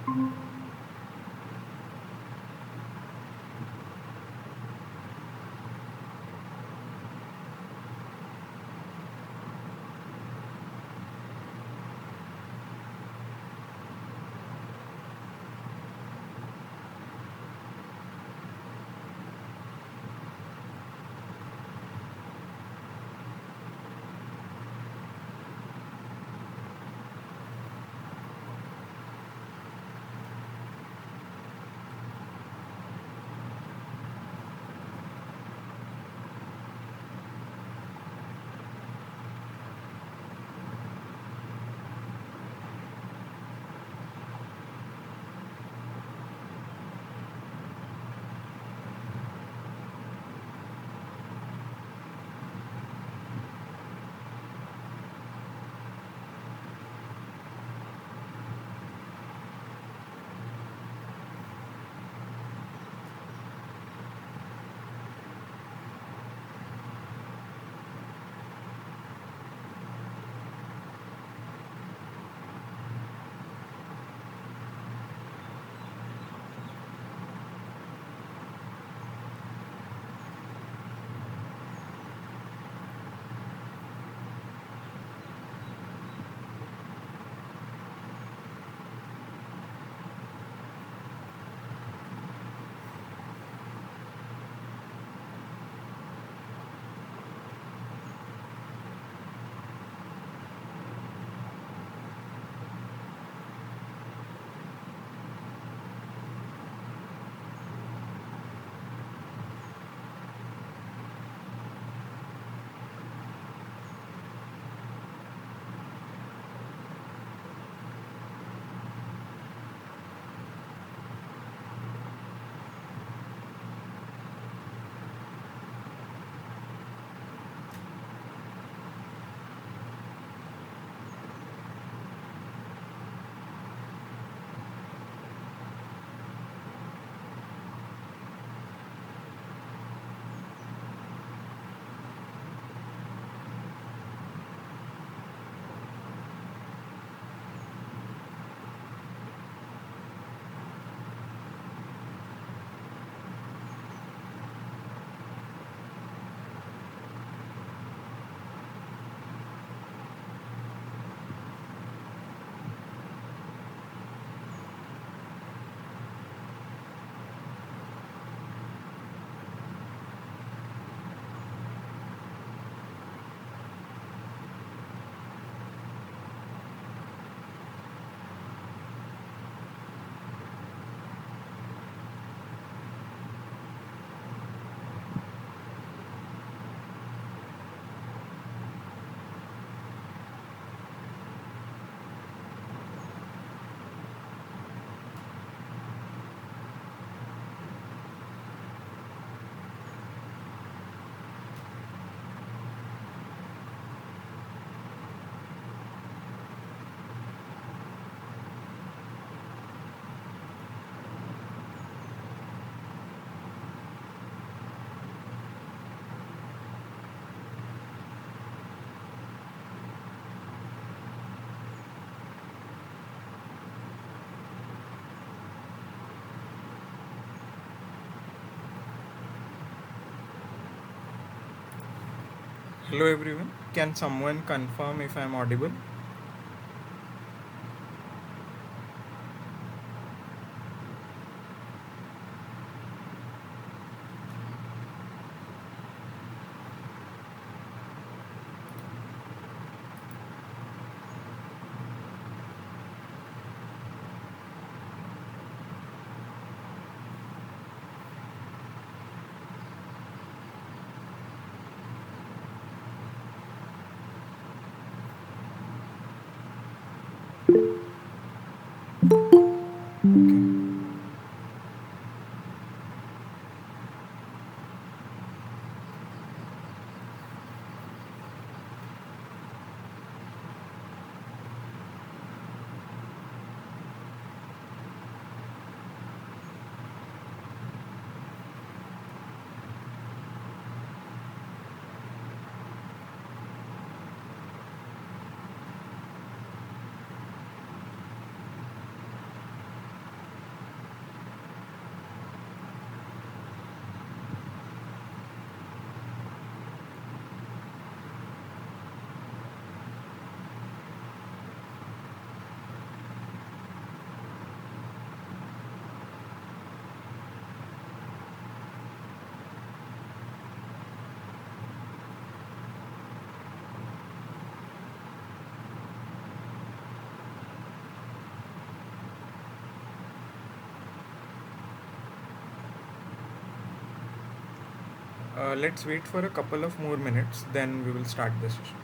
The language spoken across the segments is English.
Hello everyone, can someone confirm if I am audible? Let's wait for a couple of more minutes, then we will start the session.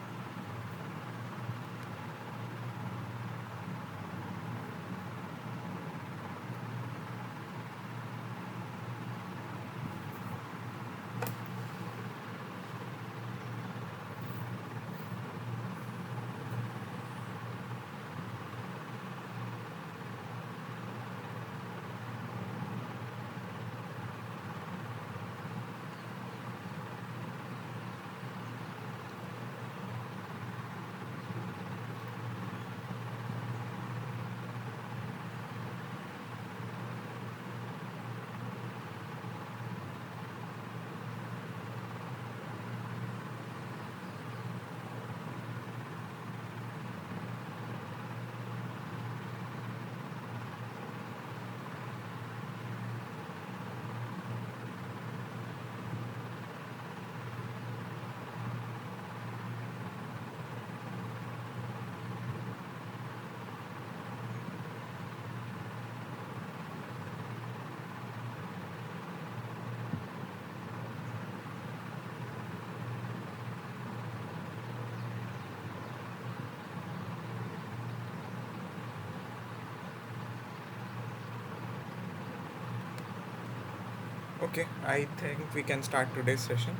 Okay, I think we can start today's session.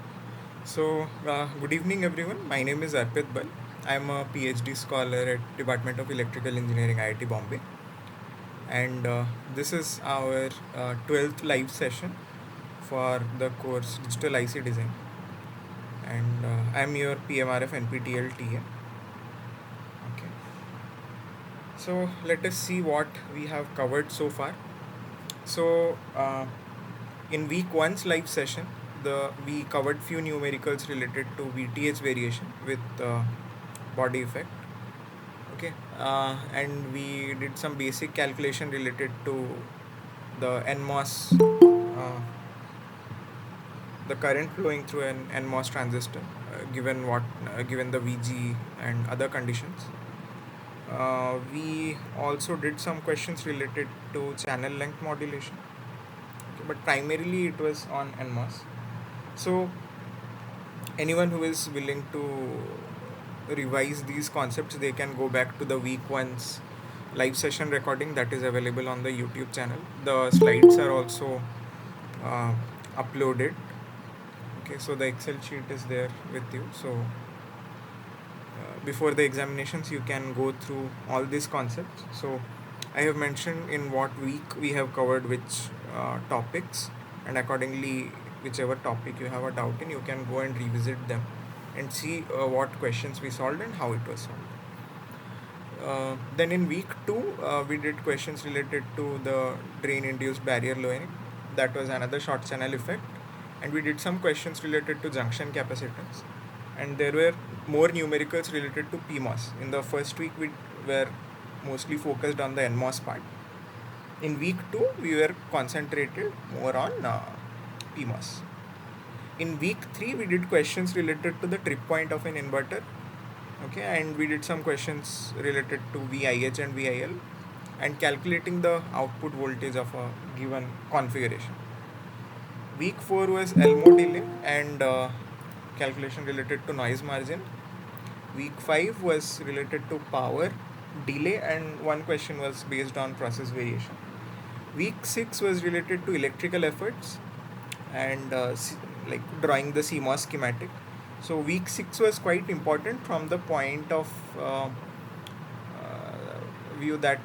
So, good evening, everyone. My name is Arpit Bal. I am a PhD scholar at Department of Electrical Engineering, IIT Bombay, and this is our 12th live session for the course Digital IC Design. And I am your PMRF NPTEL TA. Okay. So let us see what we have covered so far. So in week one's live session, we covered few numericals related to VTH variation with body effect. Okay, and we did some basic calculation related to the NMOS, the current flowing through an NMOS transistor, given the VG and other conditions. We also did some questions related to channel length modulation, okay, but primarily it was on NMOS. So anyone who is willing to revise these concepts, they can go back to the week one's live session recording that is available on the YouTube channel. The slides are also uh, uploaded. Okay, so the Excel sheet is there with you. So before the examinations, you can go through all these concepts. So I have mentioned in what week we have covered which topics, and accordingly, whichever topic you have a doubt in, you can go and revisit them and see what questions we solved and how it was solved. Then in week two, we did questions related to the drain induced barrier lowering. That was another short channel effect. And we did some questions related to junction capacitance. And there were more numericals related to PMOS. In the first week, we were mostly focused on the NMOS part. In week two, we were concentrated more on PMOS. In week three, we did questions related to the trip point of an inverter. Okay, and we did some questions related to VIH and VIL and calculating the output voltage of a given configuration. Week 4 was Elmo delay and calculation related to noise margin. Week 5 was related to power delay, and one question was based on process variation. Week 6 was related to electrical efforts and like drawing the CMOS schematic. So week 6 was quite important from the point of view that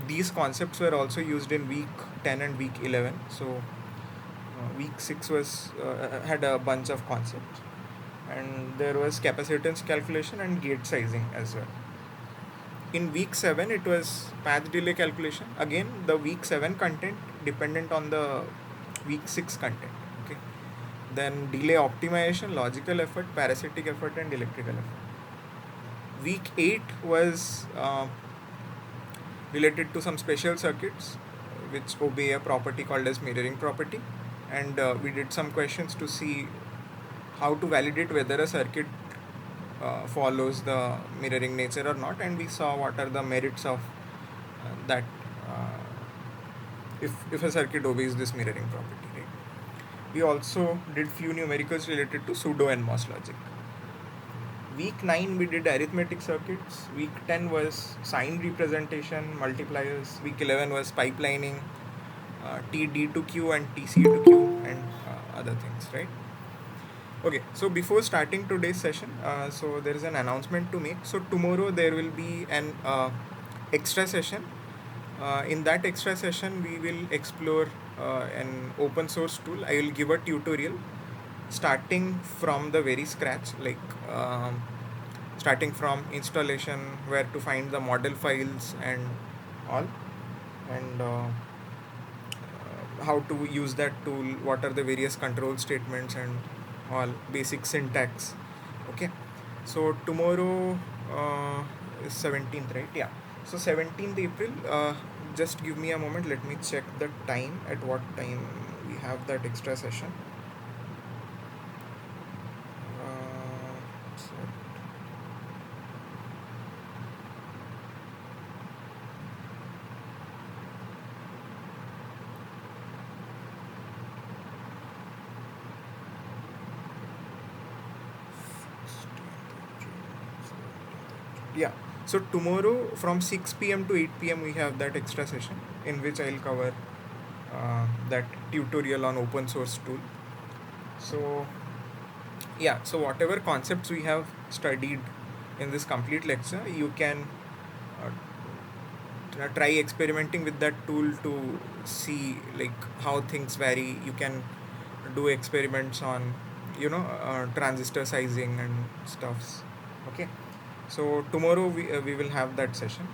these concepts were also used in week 10 and week 11. So week 6 was had a bunch of concepts, and there was capacitance calculation and gate sizing as well. In week 7, it was path delay calculation. Again, the week 7 content dependent on the week 6 content. Okay. Then delay optimization, logical effort, parasitic effort, and electrical effort. Week 8 was related to some special circuits which obey a property called as mirroring property, and we did some questions to see how to validate whether a circuit follows the mirroring nature or not, and we saw what are the merits of that if a circuit obeys this mirroring property. Right? We also did few numericals related to pseudo and MOS logic. Week 9 we did arithmetic circuits. Week 10 was sign representation, multipliers. Week 11 was pipelining, TD to Q and TC to Q, and other things, right? Okay, so before starting today's session, so there is an announcement to make. So tomorrow there will be an extra session. In that extra session, we will explore an open source tool. I will give a tutorial starting from the very scratch, like starting from installation, where to find the model files and all, and how to use that tool, what are the various control statements and all basic syntax. Okay, so tomorrow is 17th, right? Yeah, so 17th April. Just give me a moment, let me check the time, at what time we have that extra session. So yeah, so tomorrow from 6 p.m. to 8 p.m. we have that extra session in which I'll cover that tutorial on open source tool. So yeah, so whatever concepts we have studied in this complete lecture, you can try experimenting with that tool to see like how things vary. You can do experiments on transistor sizing and stuffs. Okay, so tomorrow we will have that session.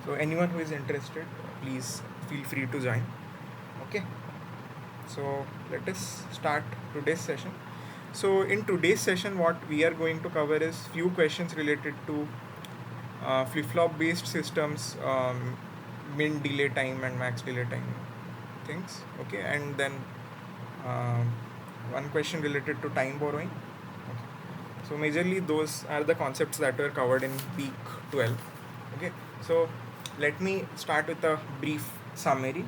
So anyone who is interested, please feel free to join. Okay, so let us start today's session. So in today's session, what we are going to cover is few questions related to flip-flop based systems, min delay time and max delay time things. Okay, and then one question related to time borrowing. Okay. So majorly those are the concepts that were covered in week 12. Okay, so let me start with a brief summary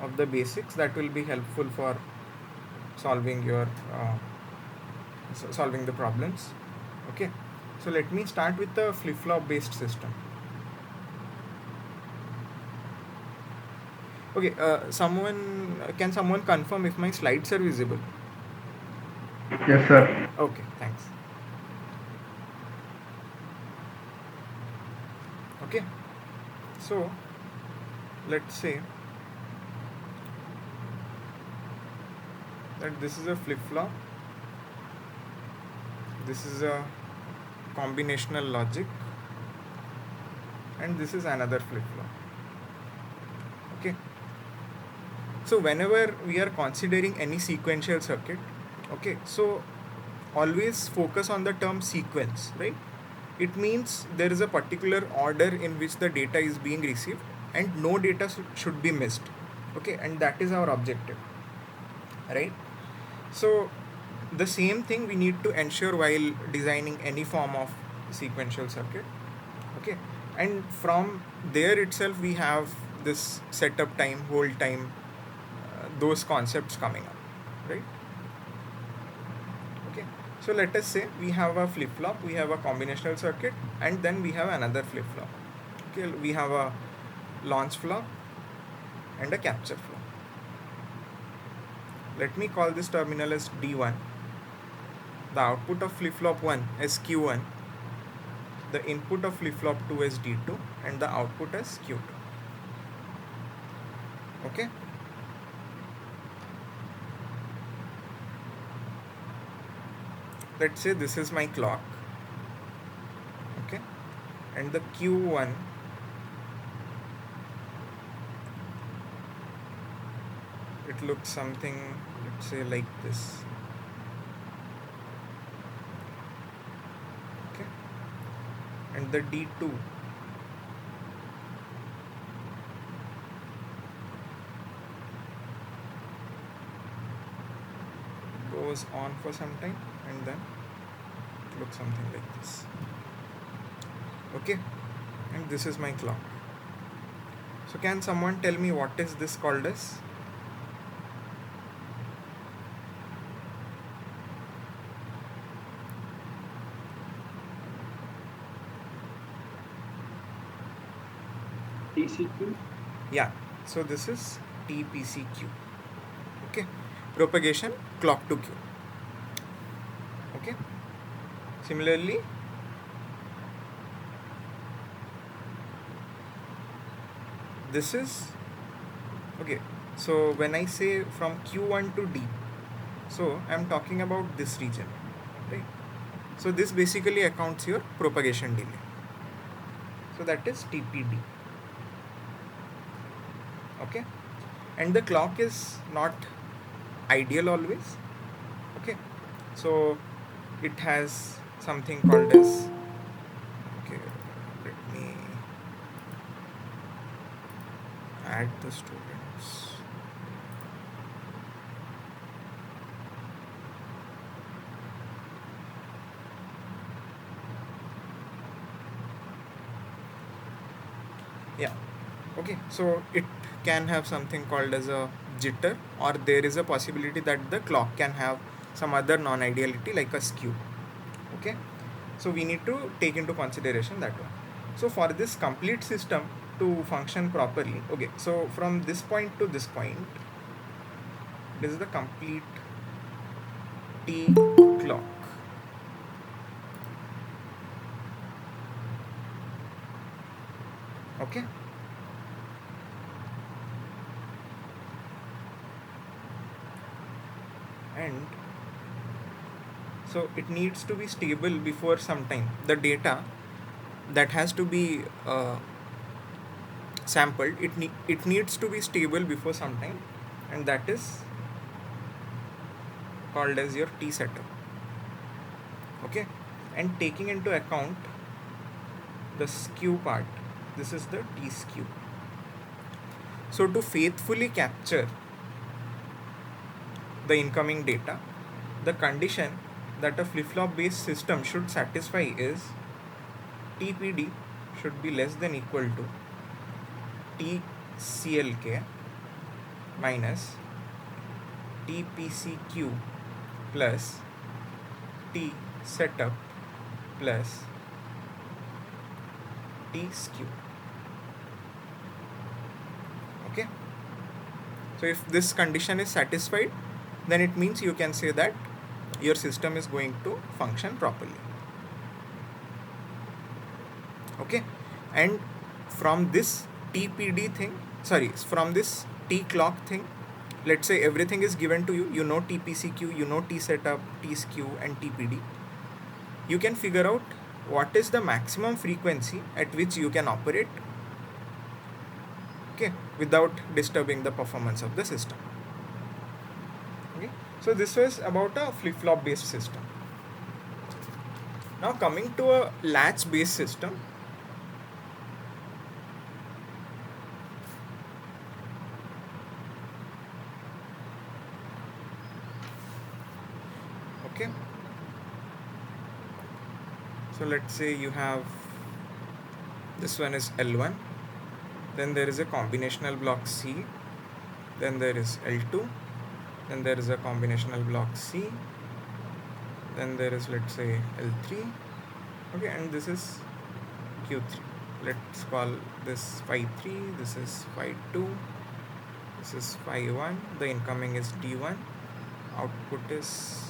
of the basics that will be helpful for solving your solving the problems. Okay, so let me start with the flip-flop based system. Okay, can someone confirm if my slides are visible? Yes, sir. Okay, thanks. Okay, so let's say that this is a flip-flop, this is a combinational logic, and this is another flip-flop. Okay, so whenever we are considering any sequential circuit, okay, so always focus on the term sequence, right? It means there is a particular order in which the data is being received and no data should be missed. Okay, and that is our objective, right? So the same thing we need to ensure while designing any form of sequential circuit. Okay, and from there itself we have this setup time, hold time, those concepts coming up, right? Okay, so let us say we have a flip-flop, we have a combinational circuit, and then we have another flip-flop. Okay, we have a launch flop and a capture flop. Let me call this terminal as D1. The output of flip-flop 1 is Q1, the input of flip-flop 2 is D2, and the output is Q2. Okay, let's say this is my clock. Okay, and the Q1 it looks something, let's say, like this. Okay, and the D2 goes on for some time and then it looks something like this. Okay, and this is my clock. So can someone tell me what is this called as? TCQ? Yeah, so this is TPCQ. Okay, propagation clock to queue. Okay, similarly, this is okay. So when I say from Q1 to D, so I'm talking about this region, right? So this basically accounts your propagation delay. So that is TPD. Okay, and the clock is not ideal always. Okay, so it has something called as, okay, let me add the students. Yeah, okay, so it can have something called as a jitter, or there is a possibility that the clock can have some other non-ideality like a skew. Okay, so we need to take into consideration that one. So for this complete system to function properly, okay, so from this point to this point, this is the complete T clock. Okay, and so it needs to be stable before some time. The data that has to be sampled, it needs to be stable before some time, and that is called as your T setup. Okay, and taking into account the skew part, this is the T skew. So to faithfully capture the incoming data, the condition that a flip-flop based system should satisfy is TPD should be less than equal to TCLK minus TPCQ plus T setup plus T skew. Okay, so if this condition is satisfied, then it means you can say that your system is going to function properly. Okay, and from this TPD thing, from this T clock thing, let's say everything is given to you, you know TPCQ, you know T setup, T skew, and TPD. You can figure out what is the maximum frequency at which you can operate, okay, without disturbing the performance of the system. Okay, so this was about a flip-flop based system. Now coming to a latch based system. Okay, so let's say you have, this one is L1, then there is a combinational block C, then there is L2, then there is a combinational block C, then there is, let's say, L3, okay, and this is Q3. Let's call this phi 3, this is phi 2, this is phi 1, the incoming is D1, output is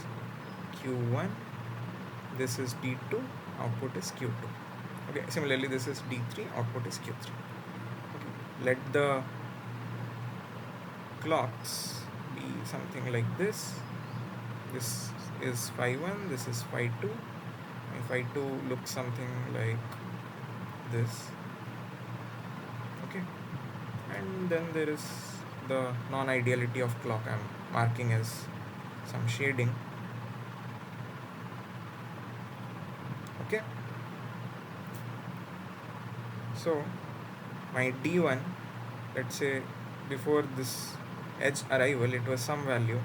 Q1, this is D2, output is Q2. Okay, similarly this is D3, output is Q3. Okay, let the clocks be something like this. This is phi 1, this is phi 2, and phi 2 looks something like this. Okay, and then there is the non-ideality of clock. I'm marking as some shading. Okay, so my D1, let's say before this edge arrival it was some value,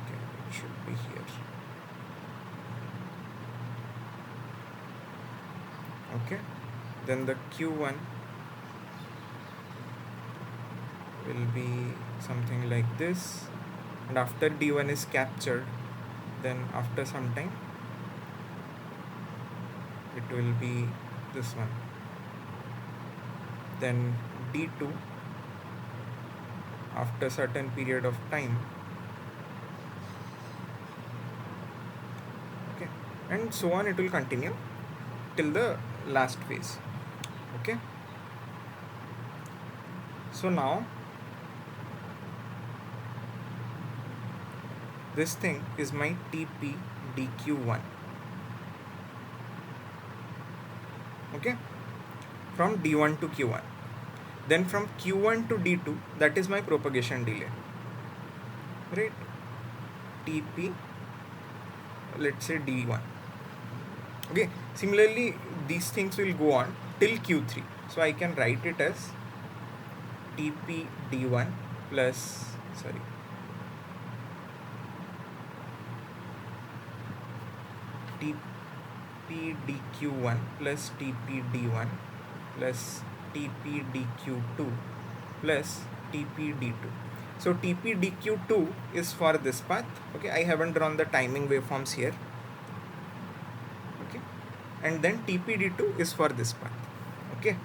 okay, it should be here. Okay, then the Q1 will be something like this, and after D1 is captured, then after some time it will be this one. Then D2 after certain period of time, okay, and so on, it will continue till the last phase. Okay, so now this thing is my TP DQ1. Okay, from D1 to Q1. Then from Q1 to D2, that is my propagation delay, right? TP, let's say D1. Okay, similarly these things will go on till Q3. So I can write it as TP D1 plus, sorry, TP DQ1 plus TP D1 plus TP DQ2 plus TP D2. So TP DQ2 is for this path. Okay, I haven't drawn the timing waveforms here. Okay, and then TP D2 is for this path. Okay,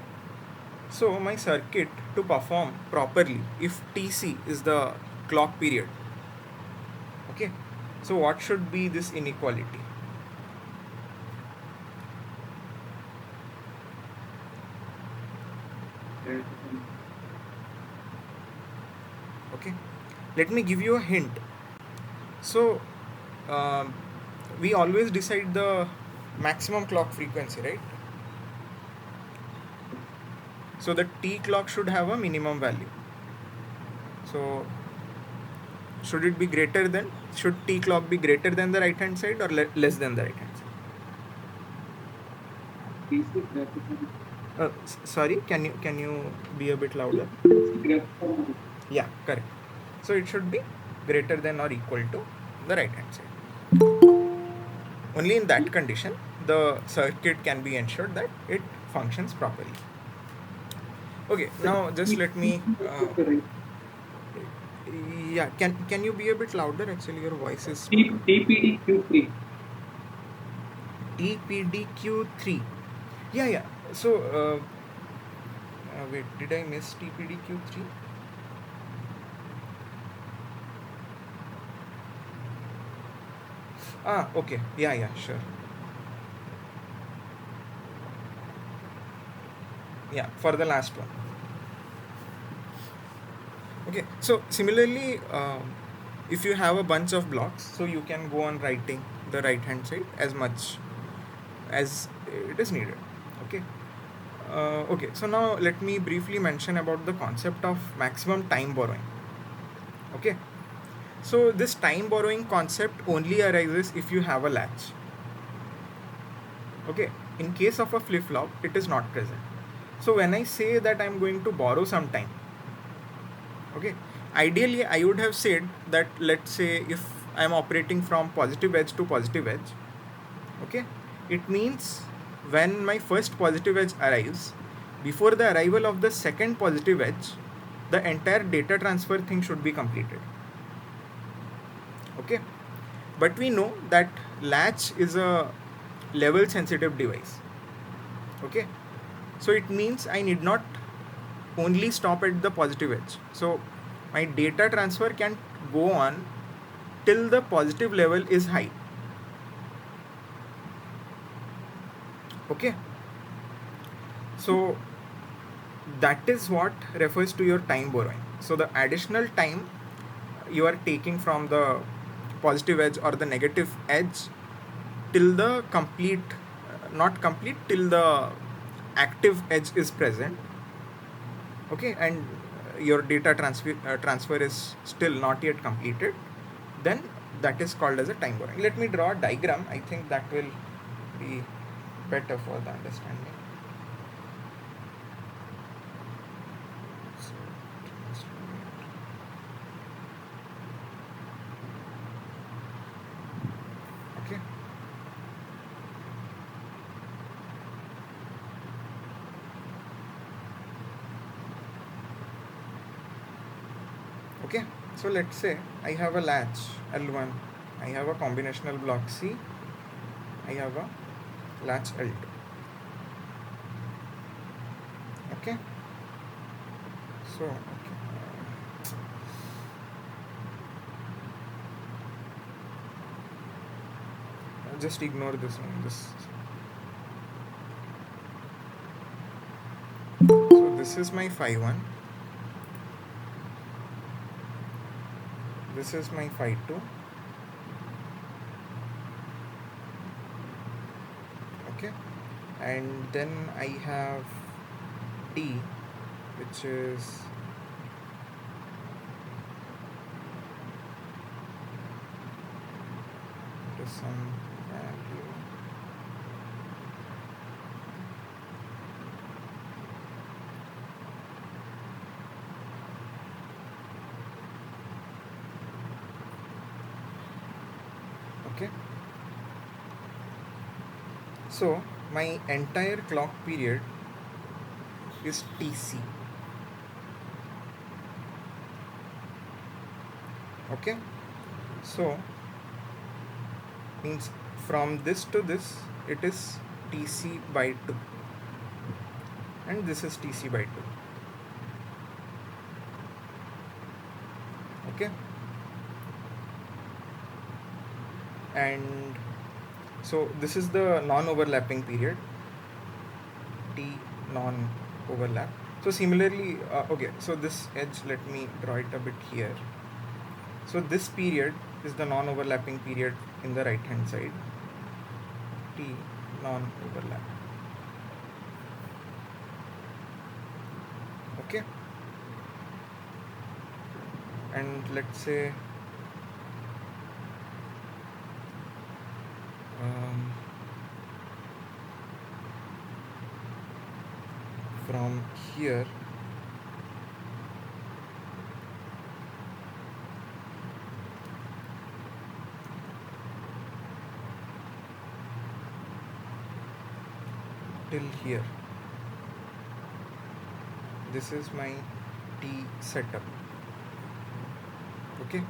so my circuit to perform properly, if TC is the clock period, okay, so what should be this inequality? Okay, let me give you a hint. So we always decide the maximum clock frequency, right? So the T clock should have a minimum value. So should it be greater than, should T clock be greater than the right hand side or less than the right hand side? Sorry, can you be a bit louder? Yeah, correct. So it should be greater than or equal to the right hand side. Only in that condition the circuit can be ensured that it functions properly. Okay, now just let me yeah, can you be a bit louder? Actually your voice is TPDQ3. TPDQ3. Yeah, so wait, did I miss TPDQ3? Okay, yeah, sure. Yeah, for the last one. Okay, so similarly, if you have a bunch of blocks, so you can go on writing the right hand side as much as it is needed. Okay. Okay, so now let me briefly mention about the concept of maximum time borrowing. Okay, so this time borrowing concept only arises if you have a latch. Okay, in case of a flip-flop, it is not present. So when I say that I'm going to borrow some time, okay, ideally I would have said that, let's say if I'm operating from positive edge to positive edge, okay, it means when my first positive edge arrives, before the arrival of the second positive edge, the entire data transfer thing should be completed. Okay, but we know that latch is a level sensitive device. Okay, so it means I need not only stop at the positive edge. So my data transfer can go on till the positive level is high. Okay, so that is what refers to your time borrowing. So the additional time you are taking from the positive edge or the negative edge till the complete, not complete, till the active edge is present. Okay, and your data transfer is still not yet completed, then that is called as a time borrowing. Let me draw a diagram. I think that will be better for the understanding. So, okay. Okay, so let's say I have a latch L1, I have a combinational block C, I have a latch L2. Okay, so okay. Just ignore this one. So this is my phi 1, this is my phi 2. Okay, and then I have t, which is some value. Okay, so my entire clock period is Tc. Okay, so means from this to this it is Tc by 2, and this is Tc by 2. Okay, and so this is the non-overlapping period, T non-overlap. So similarly, okay, so this edge, let me draw it a bit here. So this period is the non-overlapping period in the right hand side, T non-overlap. Okay, and let's say from here till here, this is my T setup. Okay,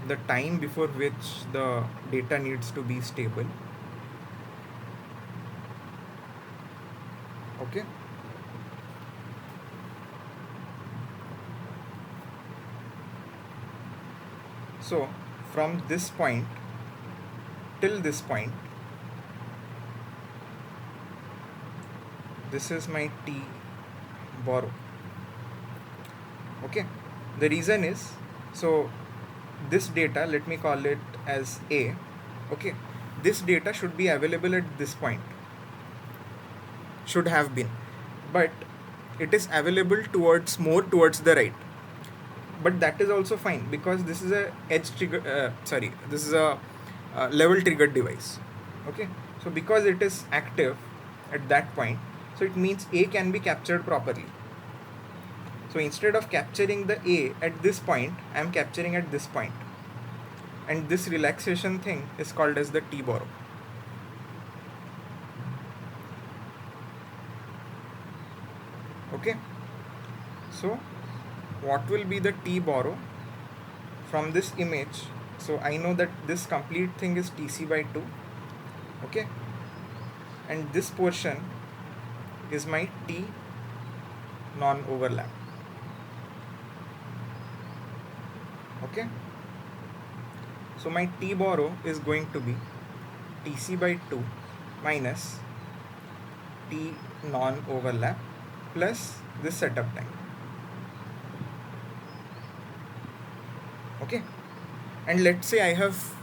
the time before which the data needs to be stable. Okay, so from this point till this point, this is my T borrow. Okay, the reason is, so this data, let me call it as A. Okay, this data should be available at this point, should have been, but it is available more towards the right. But that is also fine, because this is a edge trigger, this is a level triggered device. Okay, so because it is active at that point, so it means A can be captured properly. So instead of capturing the A at this point, I am capturing at this point, and this relaxation thing is called as the T borrow. Okay, so what will be the T borrow from this image? So I know that this complete thing is Tc by 2. Okay, and this portion is my T non-overlap. Okay, so my T borrow is going to be Tc by 2 minus T non-overlap plus this setup time. Okay, and let's say I have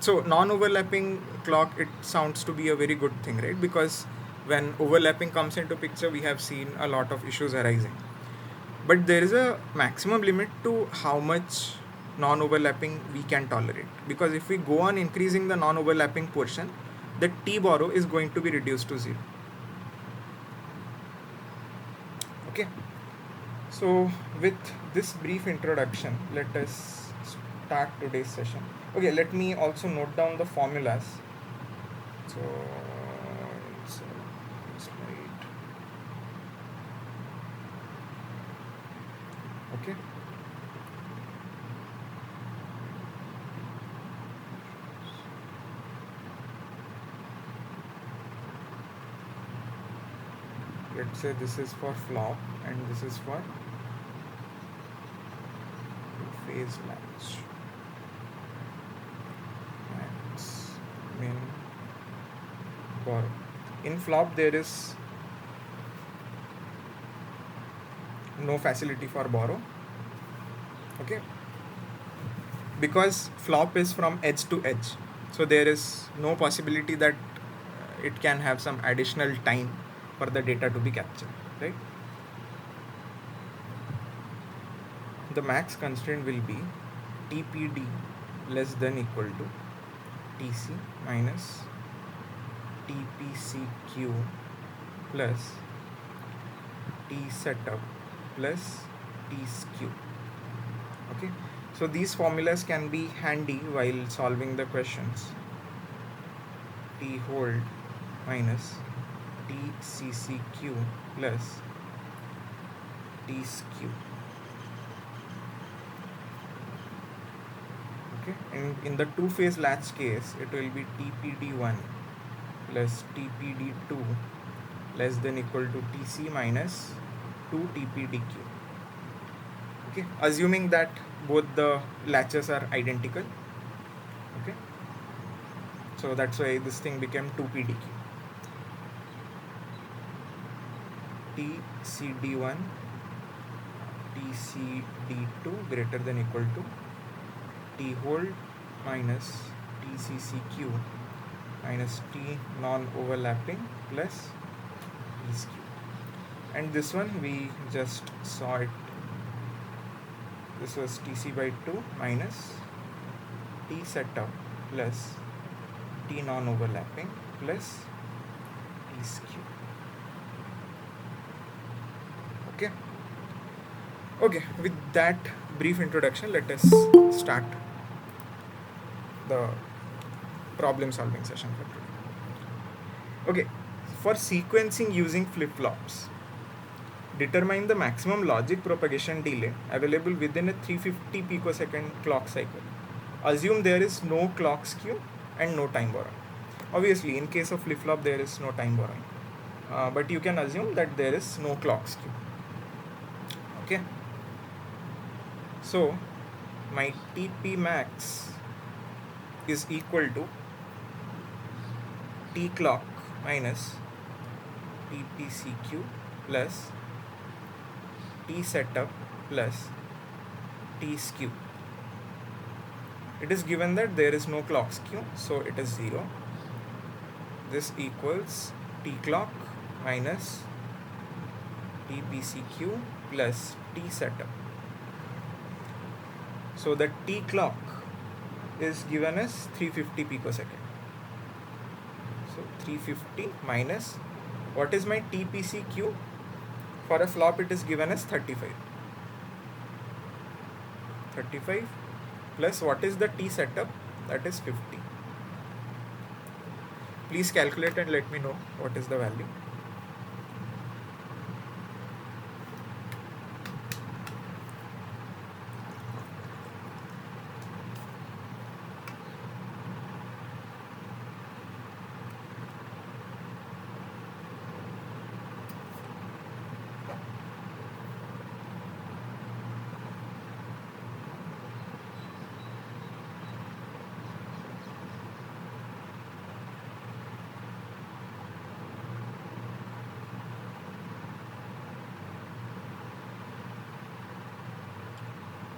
so non-overlapping clock, it sounds to be a very good thing, right? Because when overlapping comes into picture, we have seen a lot of issues arising. But there is a maximum limit to how much non-overlapping we can tolerate, because if we go on increasing the non-overlapping portion, the T borrow is going to be reduced to 0. Okay, so with this brief introduction, let us start today's session. Okay, let me also note down the formulas. So slide. Okay, let's say this is for flop and this is for phase latch. Max, min, borrow. In flop there is no facility for borrow, okay, because flop is from edge to edge, so there is no possibility that it can have some additional time for the data to be captured, right? The max constraint will be TPD less than equal to TC minus TPCQ plus T setup plus T skew. Okay, so these formulas can be handy while solving the questions. T hold minus TCCQ plus T skew. Okay, and in the two-phase latch case, it will be TPD1 plus TPD2 less than equal to TC minus 2 TPDQ. Okay, assuming that both the latches are identical. Okay, so that's why this thing became 2PDQ. TCD1 TCD2 greater than equal to T hold minus TCCQ minus T non-overlapping plus T skew. And this one we just saw it. This was TC by 2 minus T setup plus T non-overlapping plus T skew. Okay. Okay, with that brief introduction, let us start the problem solving session for today. Okay, for sequencing using flip-flops, determine the maximum logic propagation delay available within a 350 picosecond clock cycle. Assume there is no clock skew and no time borrowing. Obviously, in case of flip-flop, there is no time borrowing, but you can assume that there is no clock skew. Okay. So, my TP max is equal to T clock minus TPCQ plus T setup plus T skew. It is given that there is no clock skew, so it is 0. This equals T clock minus TPCQ plus T setup. So the T clock is given as 350 picosecond. So 350 minus, what is my TPCQ? For a flop it is given as 35. 35 plus what is the T setup? That is 50. Please calculate and let me know what is the value.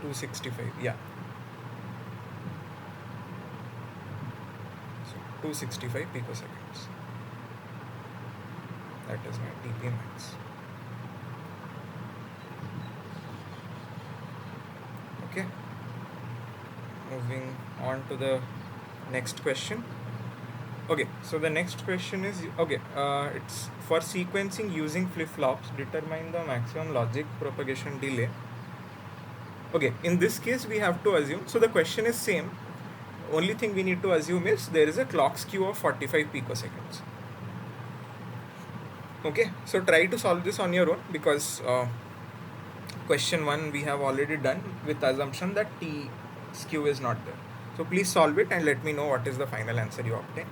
$265, yeah. So 265 picoseconds. That is my TP max. Okay. Moving on to the next question. Okay, so the next question is, okay, it's for sequencing using flip-flops, determine the maximum logic propagation delay. Okay, in this case we have to assume, so the question is same, only thing we need to assume is there is a clock skew of 45 picoseconds. Okay, so try to solve this on your own, because question 1 we have already done with assumption that T skew is not there. So please solve it and let me know what is the final answer you obtain.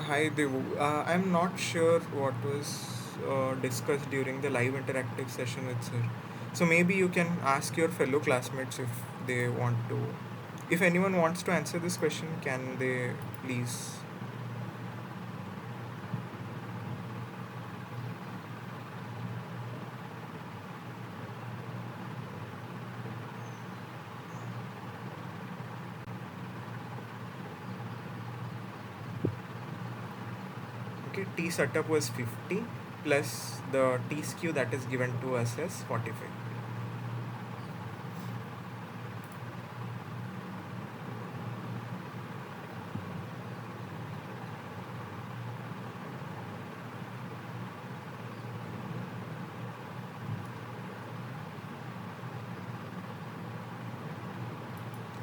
Hi Devu. I'm not sure what was discussed during the live interactive session with sir. So maybe you can ask your fellow classmates if they want to. If anyone wants to answer this question, can they please? Okay, T setup was 50 plus the T skew that is given to us as 45.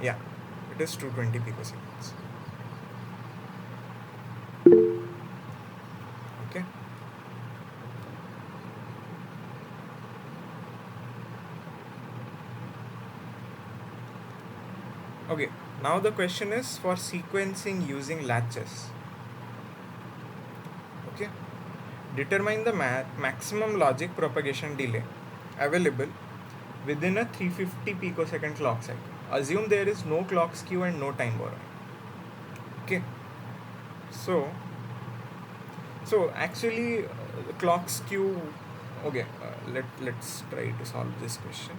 Yeah, it is 220 picoseconds. Okay. Okay, now the question is for sequencing using latches. Okay, determine the maximum logic propagation delay available within a 350 picosecond clock cycle. Assume there is no clock skew and no time borrowing. Okay, so actually clock skew. Okay, let's try to solve this question.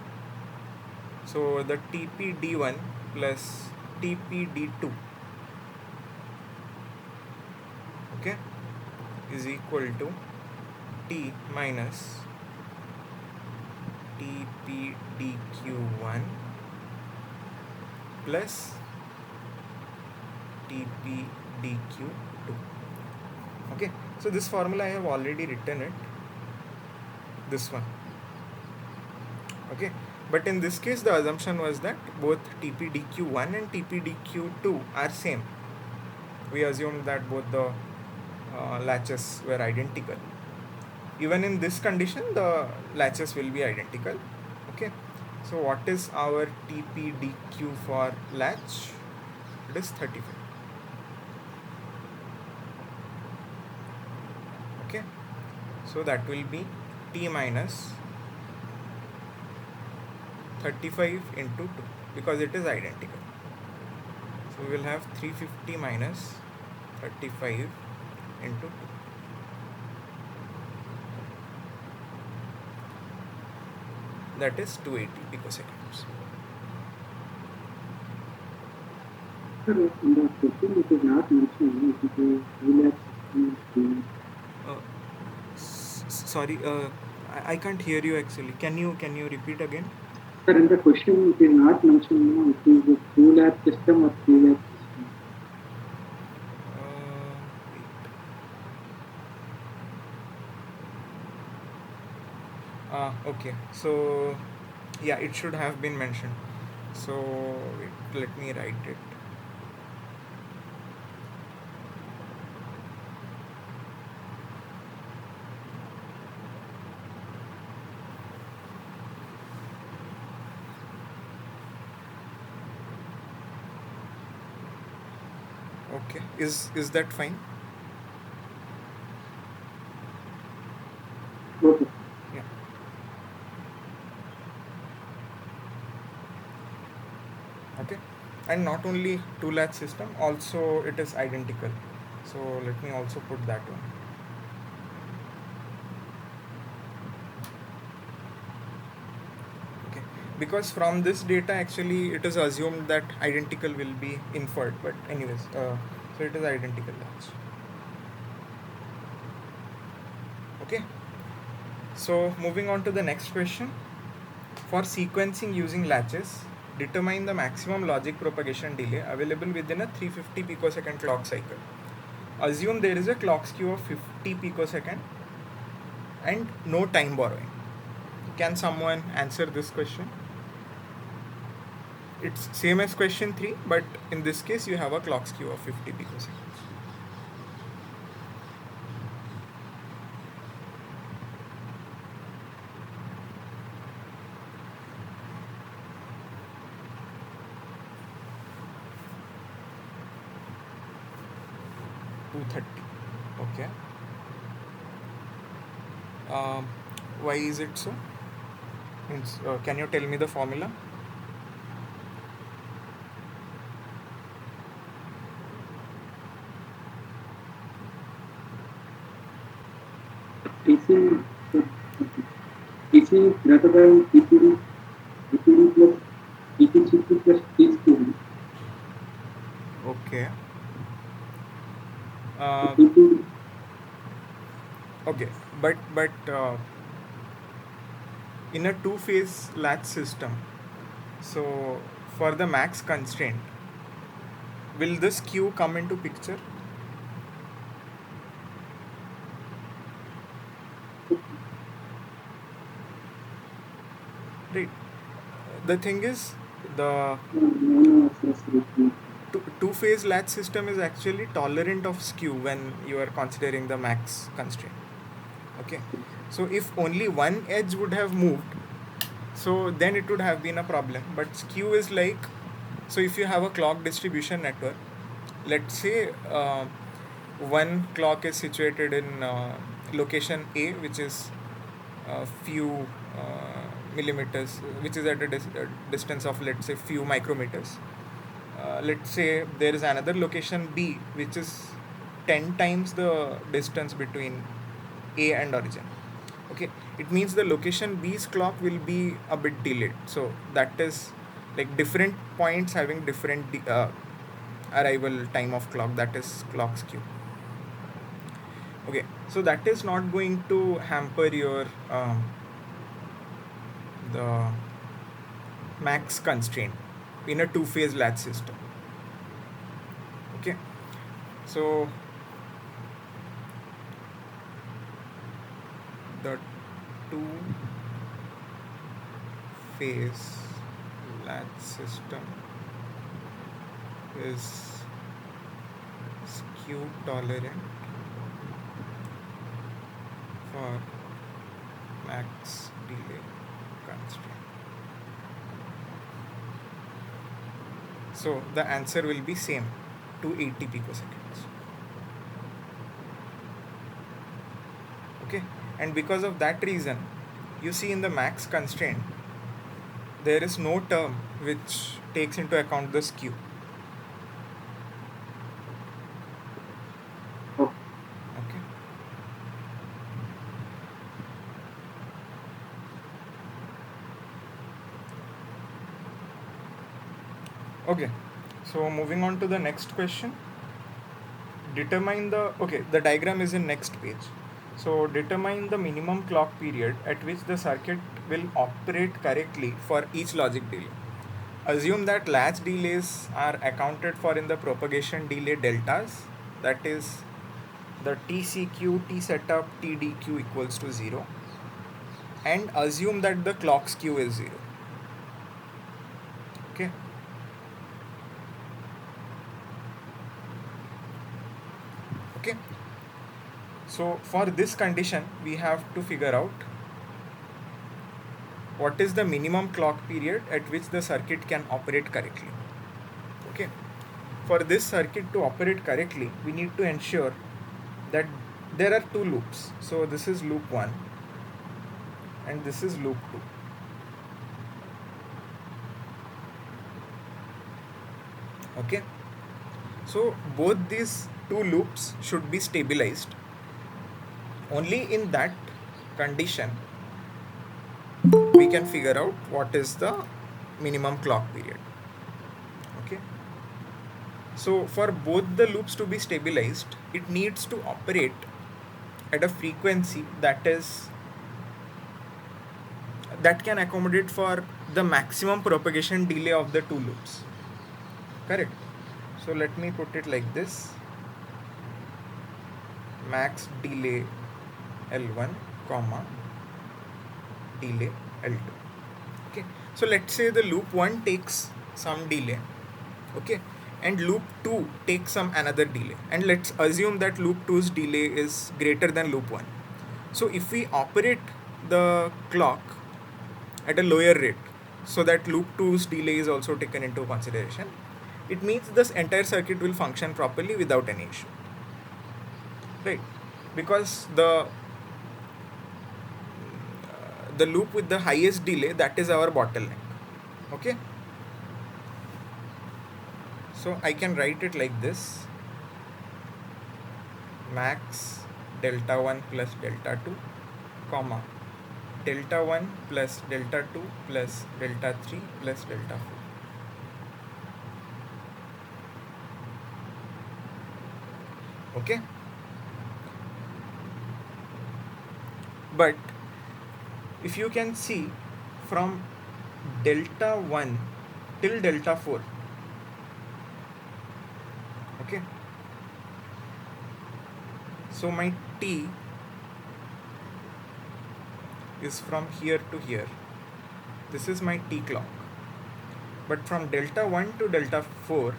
So the TPD1 plus TPD2, okay, is equal to T minus TPDQ1 plus TPDQ2. Okay, so this formula I have already written it, this one. Okay, but in this case the assumption was that both TPDQ1 and TPDQ2 are same. We assumed that both the latches were identical. Even in this condition the latches will be identical. Okay, so what is our TPDQ for latch? It is 35. Okay, so that will be T minus 35 into 2 because it is identical. So we will have 350 minus 35 into 2. That is 280 picoseconds. Sir, in the question it is not mentioned if it is relapse. Sorry, I can't hear you actually. Can you repeat again? Sir, in the question it is not mentioned it is a 2 lab system or 3 lab system. Okay, so yeah, it should have been mentioned. So let me write it. Okay, is that fine? Okay. Yeah. Okay, and not only two latch system, also it is identical. So let me also put that one. Okay, because from this data actually it is assumed that identical will be inferred, but anyways, so it is identical latch. Okay, so moving on to the next question. For sequencing using latches, determine the maximum logic propagation delay available within a 350 picosecond clock cycle. Assume there is a clock skew of 50 picosecond and no time borrowing. Can someone answer this question? It's same as question 3, but in this case you have a clock skew of 50 picoseconds. 230. Okay. Um, why is it so? Means, can you tell me the formula? TC, TC greater than TPD plus TPCP plus TCP. Okay. So Uh, TP, okay. But in a two-phase latch system, so for the max constraint, will this Q come into picture? Right. The thing is, the monoaccess repeat. two-phase latch system is actually tolerant of skew when you are considering the max constraint. Okay. So if only one edge would have moved, so then it would have been a problem. But skew is like, so if you have a clock distribution network, let's say one clock is situated in location A, which is a few millimeters, which is at a distance of, let's say, few micrometers. Let's say there is another location B, which is 10 times the distance between A and origin. Okay, it means the location B's clock will be a bit delayed. So that is like different points having different arrival time of clock. That is clock skew. Okay, so that is not going to hamper your the max constraint in a two-phase latch system. Okay, so the two-phase latch system is skew tolerant for max delay constraint. So the answer will be same, 280 picoseconds. Okay, and because of that reason, you see in the max constraint, there is no term which takes into account the skew. Oh, Okay. Okay, so moving on to the next question. Determine the, okay, the diagram is in next page. So determine the minimum clock period at which the circuit will operate correctly for each logic delay. Assume that latch delays are accounted for in the propagation delay deltas, that is the TCQ, T setup, TDQ equals to 0, and assume that the clock skew is 0. Okay. Okay. So for this condition, we have to figure out what is the minimum clock period at which the circuit can operate correctly. Okay. For this circuit to operate correctly, we need to ensure that there are two loops. So this is loop 1 and this is loop 2. Okay. So both these two loops should be stabilized. Only in that condition we can figure out what is the minimum clock period. Okay. So for both the loops to be stabilized, it needs to operate at a frequency that can accommodate for the maximum propagation delay of the two loops. Correct. So let me put it like this: max delay L1, comma delay L2. Okay. So let's say the loop 1 takes some delay. Okay. And loop 2 takes some another delay. And let's assume that loop 2's delay is greater than loop 1. So if we operate the clock at a lower rate so that loop 2's delay is also taken into consideration, it means this entire circuit will function properly without any issue. right? Because the loop with the highest delay, that is our bottleneck. Okay, so I can write it like this: max delta 1 plus delta 2, comma delta 1 plus delta 2 plus delta 3 plus delta 4. Okay, but if you can see, from delta 1 till delta 4, okay, so my t is from here to here. This is my t clock. But from delta 1 to delta 4,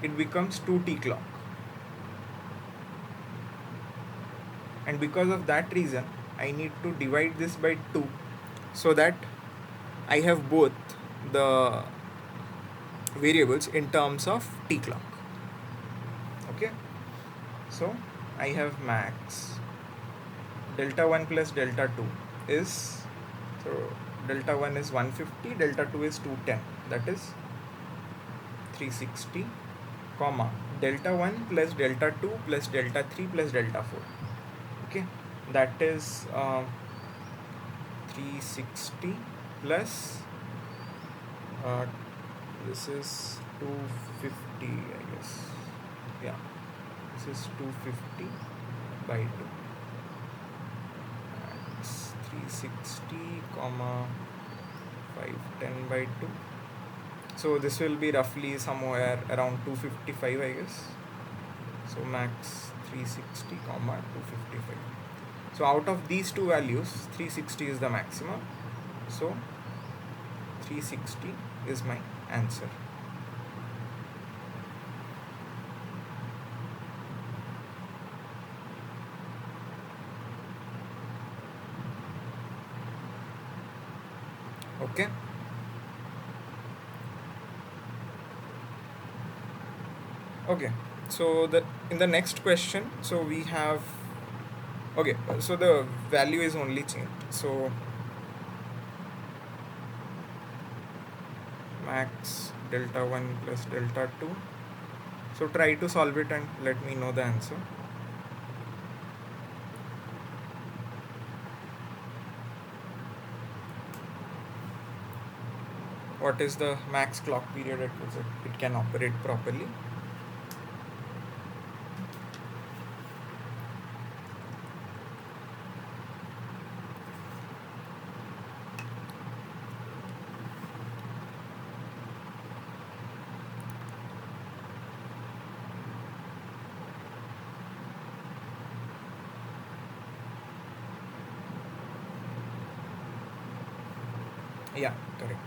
it becomes 2t clock. And because of that reason, I need to divide this by 2 so that I have both the variables in terms of t clock. Okay, so I have max delta 1 plus delta 2 is, so delta 1 is 150, delta 2 is 210, that is 360, comma delta 1 plus delta 2 plus delta 3 plus delta 4. Okay, that is 360 plus this is 250, I guess. Yeah, this is 250 by 2. It's 360 comma 510 by 2. So this will be roughly somewhere around 255, I guess. So max 360 comma 255. So out of these two values, 360 is the maximum. So 360 is my answer. Okay. Okay. So in the next question, so we have, okay, so the value is only changed. So max delta 1 plus delta 2. So try to solve it and let me know the answer. What is the max clock period at which it can operate properly? Yeah, correct.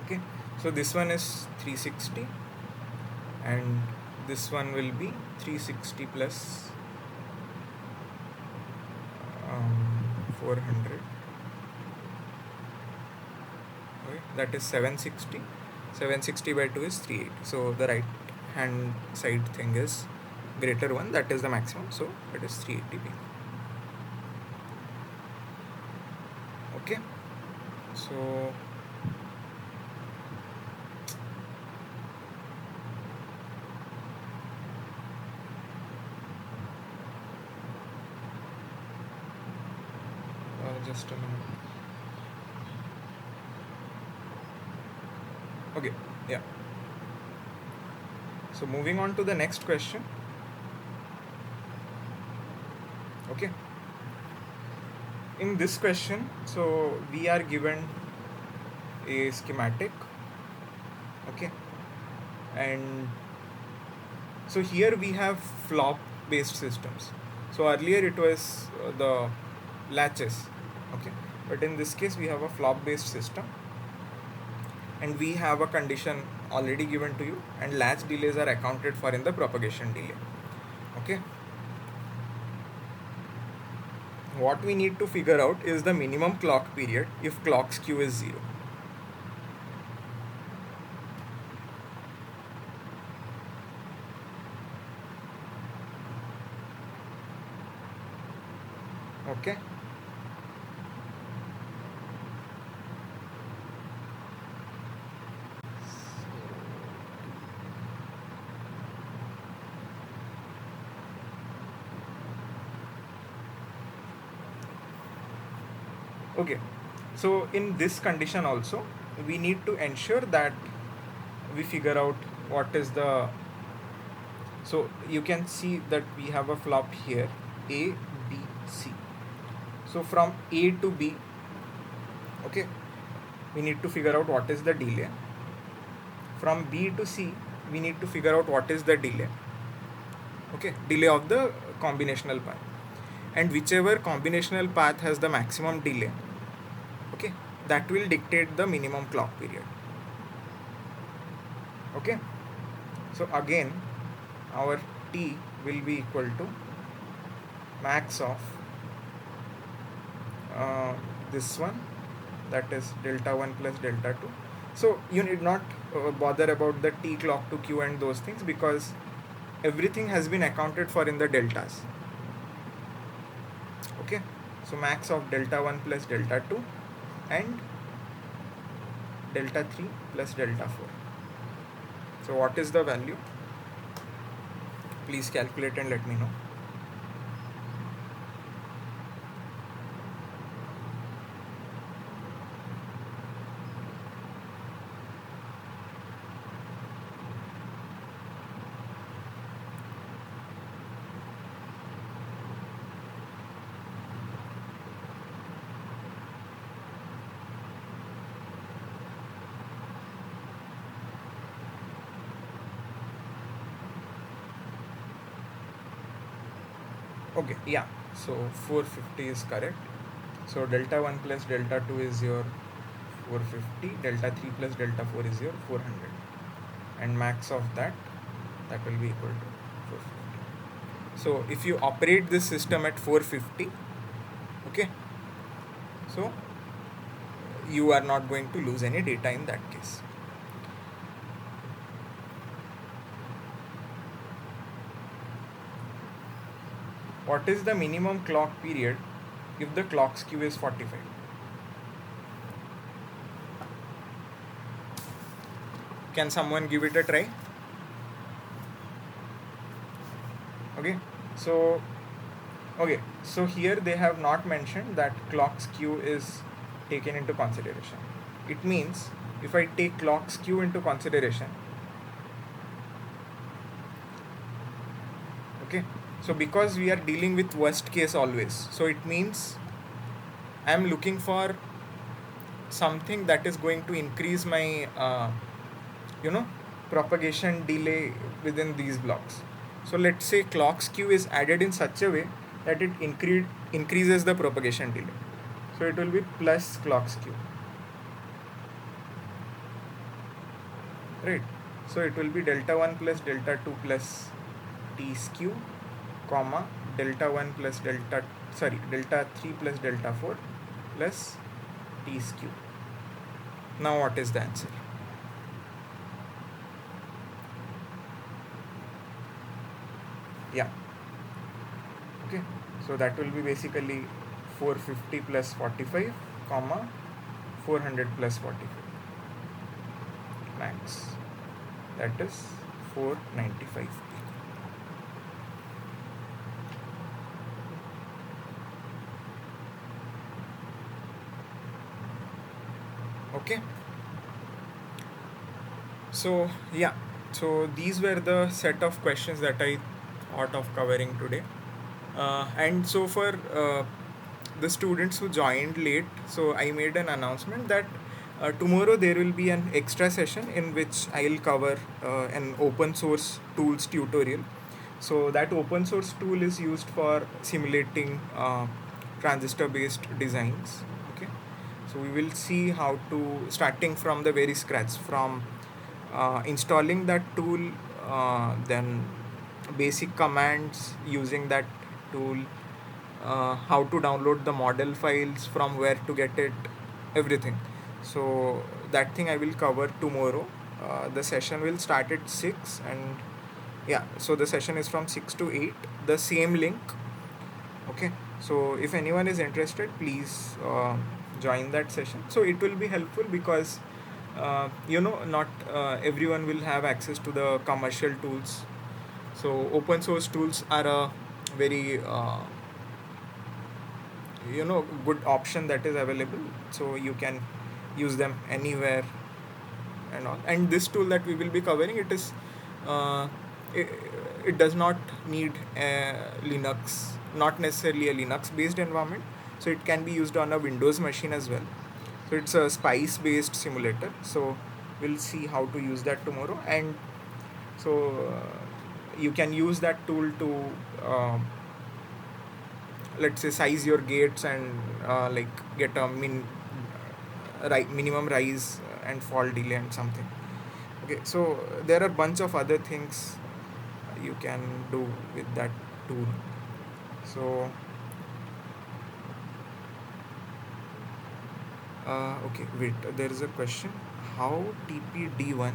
Okay, so this one is 360 and this one will be 360 plus 400. Okay, that is 760. 760 by 2 is 380. So the right hand side thing is greater one, that is the maximum, so it is 380p. Okay, so just a minute. Okay, yeah. So moving on to the next question. Okay, in this question, so we are given a schematic. Okay, and so here we have flop based systems. So earlier it was the latches. Okay, but in this case we have a flop based system and we have a condition already given to you, and latch delays are accounted for in the propagation delay. Okay, what we need to figure out is the minimum clock period if clock skew is 0. Okay. Okay, so in this condition also we need to ensure that we figure out what is the, so you can see that we have a flop here, A, B, C. So from A to B, okay, we need to figure out what is the delay. From B to C, we need to figure out what is the delay, okay, delay of the combinational path. And whichever combinational path has the maximum delay, okay, that will dictate the minimum clock period. Okay, so again our T will be equal to max of this one, that is delta 1 plus delta 2. So you need not bother about the T clock to Q and those things, because everything has been accounted for in the deltas. Okay, so max of delta 1 plus delta 2 and delta 3 plus delta 4. So what is the value? Please calculate and let me know. Okay, yeah, so 450 is correct. So delta 1 plus delta 2 is your 450, delta 3 plus delta 4 is your 400, and max of that will be equal to 450. So if you operate this system at 450, okay, so you are not going to lose any data in that case. What is the minimum clock period if the clock skew is 45? Can someone give it a try? Okay, so here they have not mentioned that clock skew is taken into consideration. It means if I take clock skew into consideration, okay, so because we are dealing with worst case always, so it means I am looking for something that is going to increase my propagation delay within these blocks. So let's say clock skew is added in such a way that it increases the propagation delay. So it will be plus clock skew, right? So it will be delta 1 plus delta 2 plus T skew, comma, delta 1 plus delta 3 plus delta 4 plus T skew. Now what is the answer? Yeah, okay, so that will be basically 450 plus 45, comma, 400 plus 45 max, that is 495. Okay, so yeah, so these were the set of questions that I thought of covering today. And so for the students who joined late, so I made an announcement that tomorrow there will be an extra session in which I'll cover an open source tools tutorial. So that open source tool is used for simulating transistor based designs. Okay, so we will see how to, starting from the very scratch, from installing that tool, then basic commands using that tool, how to download the model files, from where to get it, everything. So that thing I will cover tomorrow. The session will start at 6, and yeah, so the session is from 6 to 8, the same link. Okay, So if anyone is interested, please join that session. So it will be helpful because not everyone will have access to the commercial tools. So open source tools are a very good option that is available. So you can use them anywhere and all. And this tool that we will be covering, uh, it, it does not need Linux, not necessarily a Linux based environment. So it can be used on a Windows machine as well. So it's a spice based simulator. So we'll see how to use that tomorrow. And so you can use that tool to let's say size your gates and like get a minimum rise and fall delay and something. Okay, so there are bunch of other things you can do with that tool. So okay, wait, there is a question: how TPD1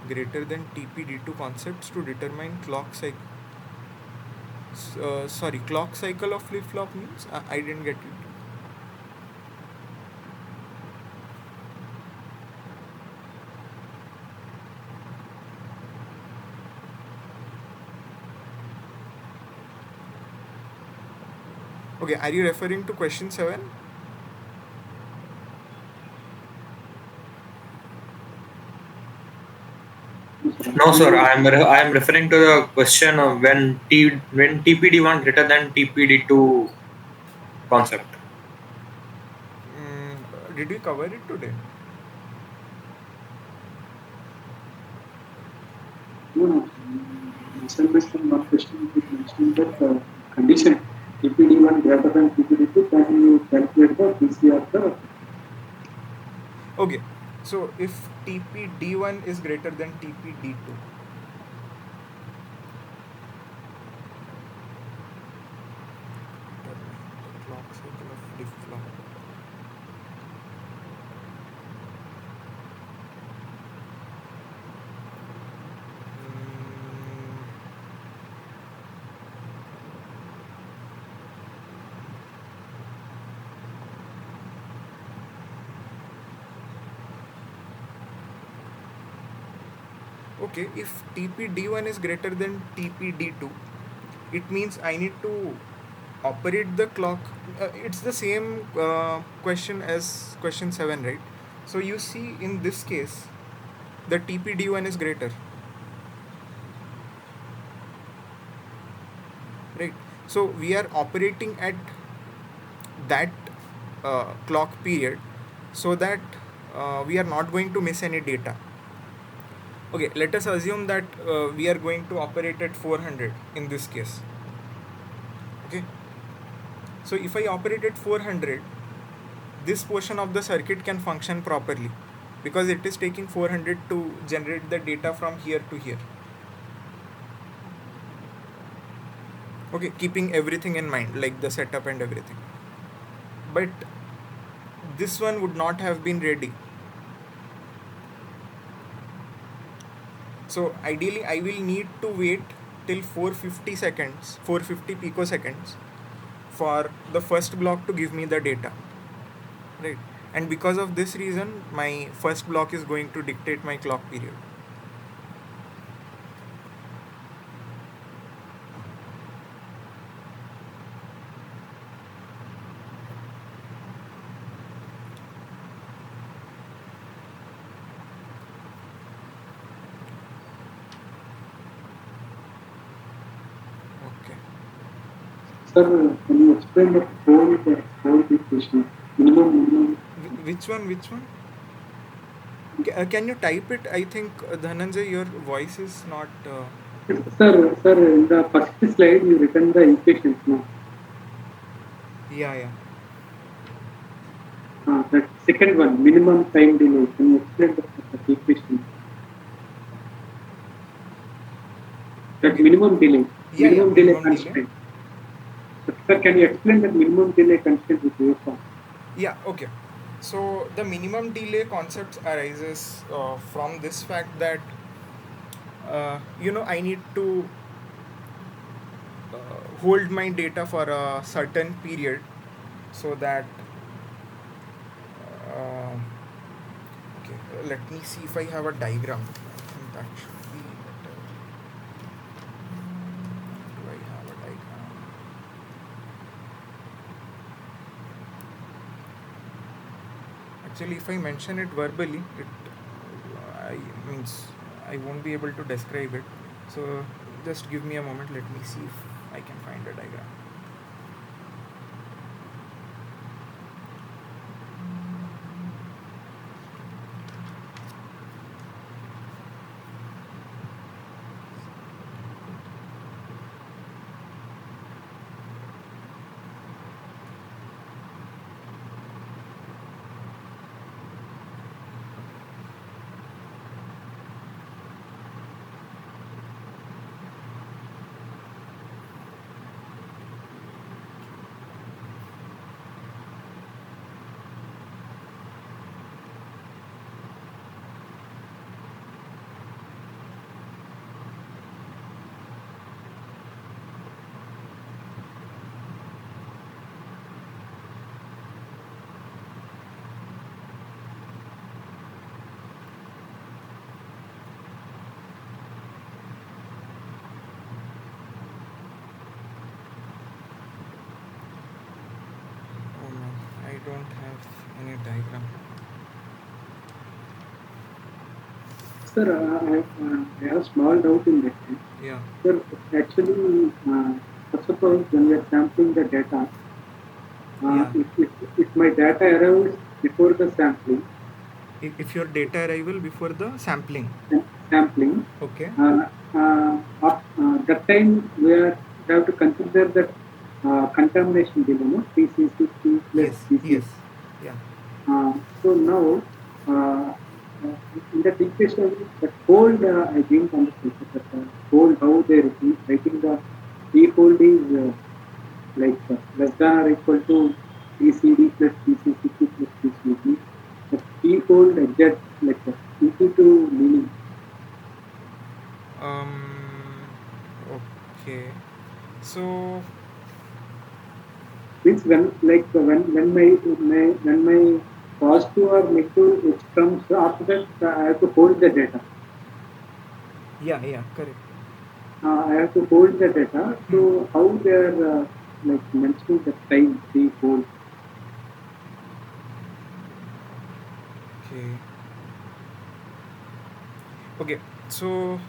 greater than TPD2 concepts to determine clock cycle? Sorry, clock cycle of flip flop means I didn't get it. Okay, are you referring to question 7? No, sir. I am referring to the question of when TPD1 greater than TPD2 concept. Did we cover it today? No, assignment from one question is mentioning that condition TPD1 greater than TPD2, can you calculate the PC of the Okay, so if TPD1 is greater than TPD2, the clock cycle of flip flop. Okay, if TPD1 is greater than TPD2, it means I need to operate the clock. It's the same question as question 7, right? So you see in this case, the TPD1 is greater, right? So we are operating at that clock period so that we are not going to miss any data. Okay, let us assume that we are going to operate at 400 in this case. Okay, so if I operate at 400, this portion of the circuit can function properly because it is taking 400 to generate the data from here to here. Okay, keeping everything in mind, like the setup and everything. But this one would not have been ready. So ideally I will need to wait till 450 seconds, 450 picoseconds for the first block to give me the data, right? And because of this reason, my first block is going to dictate my clock period. Okay. sir? Can you explain the whole equation? Minimum. Which one? Which one? Can you type it? I think Dhananjay, your voice is not. Sir, in the first slide you written the equations now. Yeah, yeah. That second one, minimum time delay. Can you explain the equation? That Okay. minimum delay. Yeah, yeah. Delay Minimum delay. constraint. Sir, can you explain that minimum delay constraint with waveform? Yeah. Okay. So the minimum delay concept arises from this fact that I need to hold my data for a certain period, so that okay, let me see if I have a diagram. I think that should be better. Do I have a diagram? Actually, if I mention it verbally, I means I won't be able to describe it. So just give me a moment. Let me see if I can find a diagram. Oh no, I don't have any diagram. Sir, I have small doubt in that. Yeah. Sir, actually, first of all, when we are sampling the data, Yeah. if my data arrives before the If your data arrival before the sampling, okay. that time we have to consider that contamination delay, no? PCCP plus Yes. PCC. Yes. Yeah. So now, uh, in that equation, that fold I didn't understand. That fold how they writing the P fold is less than or equal to PCD plus PCCP plus PCD. The P fold exact like that. Equal to meaning. Okay. So Means when my positive or negative which comes after that, I have to hold the data. yeah. Yeah. Correct. I have to hold the data. So how they are mentioning the time they hold. Okay. Okay. So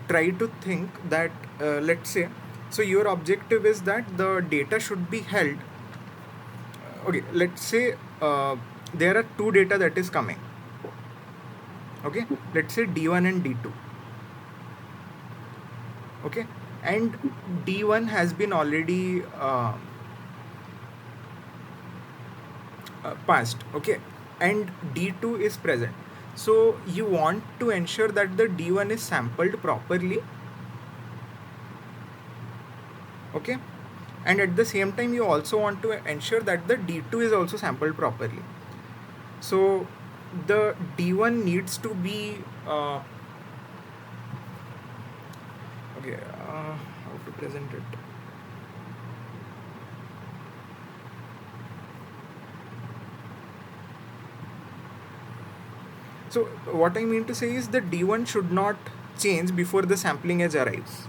try to think that let's say, so your objective is that the data should be held. Okay. Let's say there are two data that is coming. Okay. Let's say D1 and D2. Okay. And D1 has been already passed. Okay. And D2 is present. So you want to ensure that the D1 is sampled properly. Okay. And at the same time you also want to ensure that the D2 is also sampled properly. So the D1 needs to be okay, how to present it. So what I mean to say is the D1 should not change before the sampling edge arrives.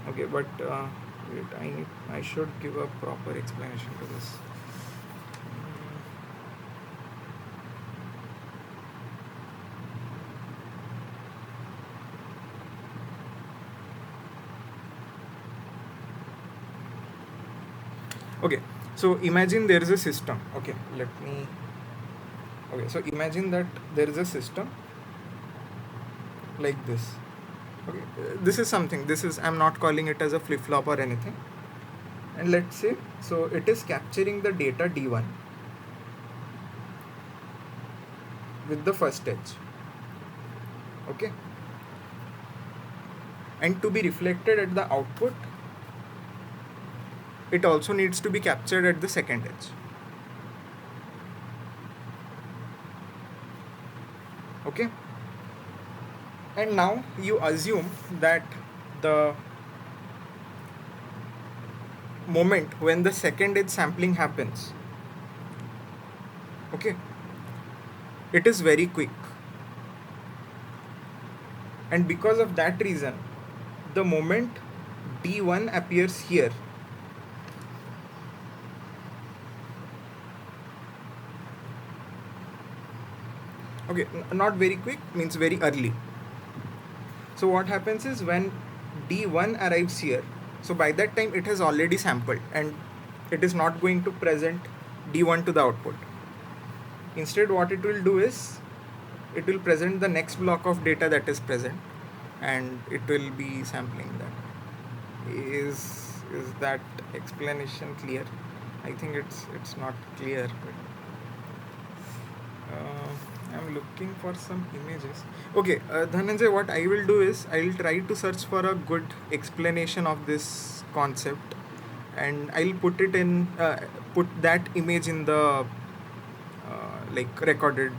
Okay, but wait, I should give a proper explanation to this. Okay, so imagine there is a system. Okay, okay, so imagine that there is a system like this. Okay, this is something, this is, I'm not calling it as a flip-flop or anything. And let's say, so it is capturing the data D1 with the first edge. Okay, and to be reflected at the output, it also needs to be captured at the second edge. Okay, and now you assume that the moment when the second edge sampling happens, okay, it is very quick. And because of that reason, the moment D1 appears here, okay, not very quick means very early. So what happens is when D1 arrives here, so by that time it has already sampled and it is not going to present D1 to the output. Instead, what it will do is it will present the next block of data that is present and it will be sampling that. Is that explanation clear? I think it's not clear, but I'm looking for some images. Okay, Dhananjay, what I will do is I will try to search for a good explanation of this concept, and I'll put that image in the like recorded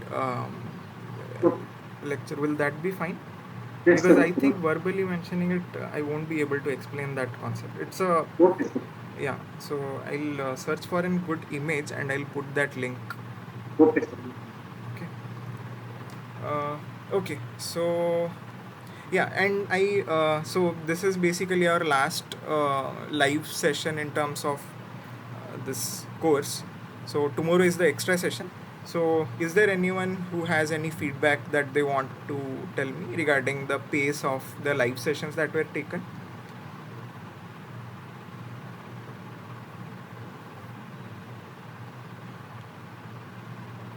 Okay. lecture. Will that be fine? Yes, Because sir. I think verbally mentioning it, I won't be able to explain that concept. It's a Okay, sir. yeah. So I'll search for a good image and I'll put that link. Okay, sir. Okay. Okay. So yeah, and so this is basically our last live session in terms of this course. So tomorrow is the extra session. So is there anyone who has any feedback that they want to tell me regarding the pace of the live sessions that were taken?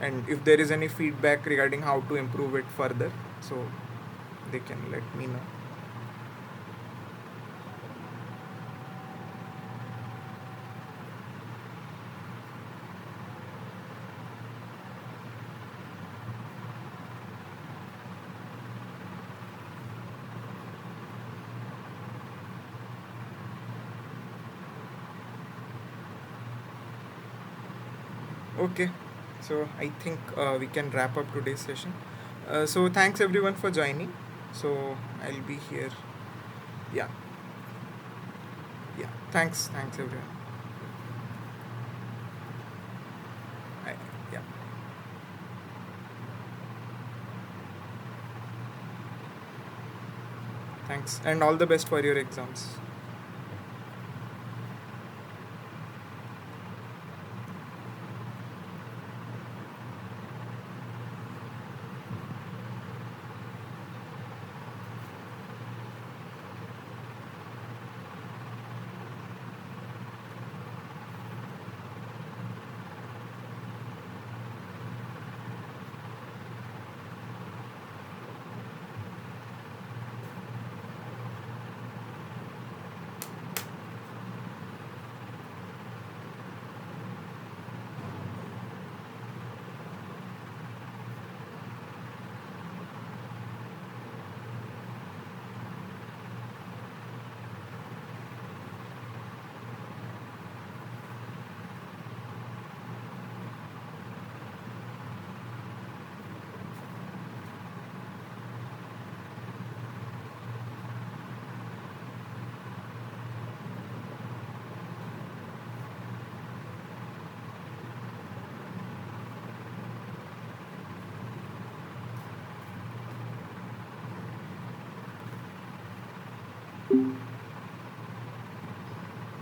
And if there is any feedback regarding how to improve it further, so they can let me know. Okay, so I think we can wrap up today's session. So thanks everyone for joining. So I'll be here. Yeah, yeah. Thanks everyone. I, yeah, thanks, and all the best for your exams.